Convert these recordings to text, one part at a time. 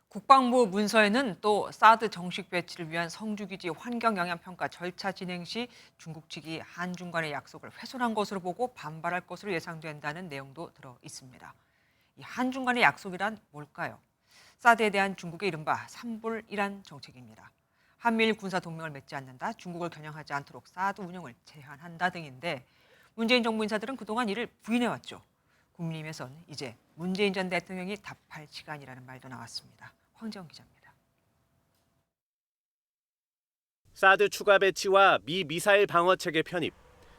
국방부 문서에는 또 사드 정식 배치를 위한 성주기지 환경영향평가 절차 진행 시 중국 측이 한중 간의 약속을 훼손한 것으로 보고 반발할 것으로 예상된다는 내용도 들어 있습니다. 이 한중 간의 약속이란 뭘까요? 사드에 대한 중국의 이른바 삼불이란 정책입니다. 한미일 군사 동맹을 맺지 않는다, 중국을 겨냥하지 않도록 사드 운영을 제한한다 등인데 문재인 정부 인사들은 그동안 이를 부인해왔죠. 국민의힘에선 이제 문재인 전 대통령이 답할 시간이라는 말도 나왔습니다. 황재원 기자입니다. 사드 추가 배치와 미 미사일 방어 체계 편입,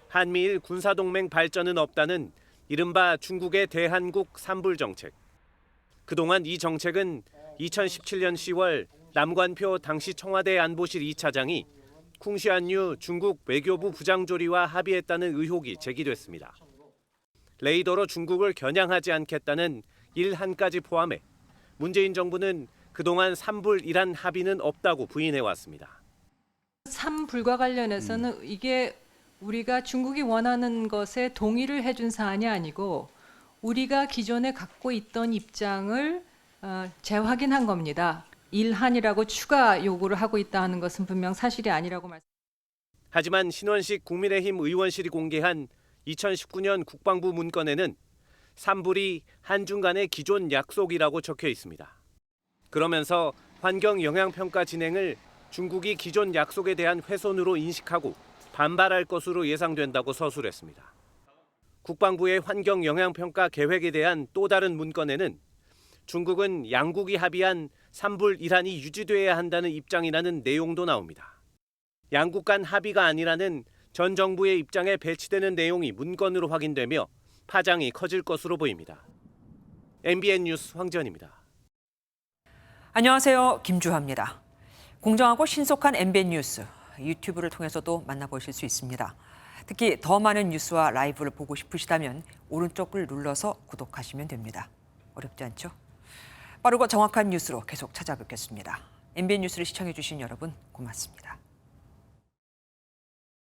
한미일 군사동맹 발전은 없다는 이른바 중국의 대한국 삼불 정책. 그동안 이 정책은 2017년 10월 남관표 당시 청와대 안보실 2차장이 쿵시안유 중국 외교부 부장조리와 합의했다는 의혹이 제기됐습니다. 레이더로 중국을 겨냥하지 않겠다는 일한까지 포함해 문재인 정부는 그동안 삼불이란 합의는 없다고 부인해왔습니다. 삼불과 관련해서는 이게 우리가 중국이 원하는 것에 동의를 해준 사안이 아니고 우리가 기존에 갖고 있던 입장을 재확인한 겁니다. 일한이라고 추가 요구를 하고 있다 하는 것은 분명 사실이 아니라고 말씀드립니다. 하지만 신원식 국민의힘 의원실이 공개한 2019년 국방부 문건에는 삼불이 한중 간의 기존 약속이라고 적혀 있습니다. 그러면서 환경영향평가 진행을 중국이 기존 약속에 대한 훼손으로 인식하고 반발할 것으로 예상된다고 서술했습니다. 국방부의 환경영향평가 계획에 대한 또 다른 문건에는 중국은 양국이 합의한 삼불 일한이 유지돼야 한다는 입장이라는 내용도 나옵니다. 양국 간 합의가 아니라는 전 정부의 입장에 배치되는 내용이 문건으로 확인되며 파장이 커질 것으로 보입니다. MBN 뉴스 황지연입니다. 안녕하세요. 김주하입니다. 공정하고 신속한 MBN 뉴스, 유튜브를 통해서도 만나보실 수 있습니다. 특히 더 많은 뉴스와 라이브를 보고 싶으시다면 오른쪽을 눌러서 구독하시면 됩니다. 어렵지 않죠? 빠르고 정확한 뉴스로 계속 찾아뵙겠습니다. MBN 뉴스를 시청해주신 여러분 고맙습니다.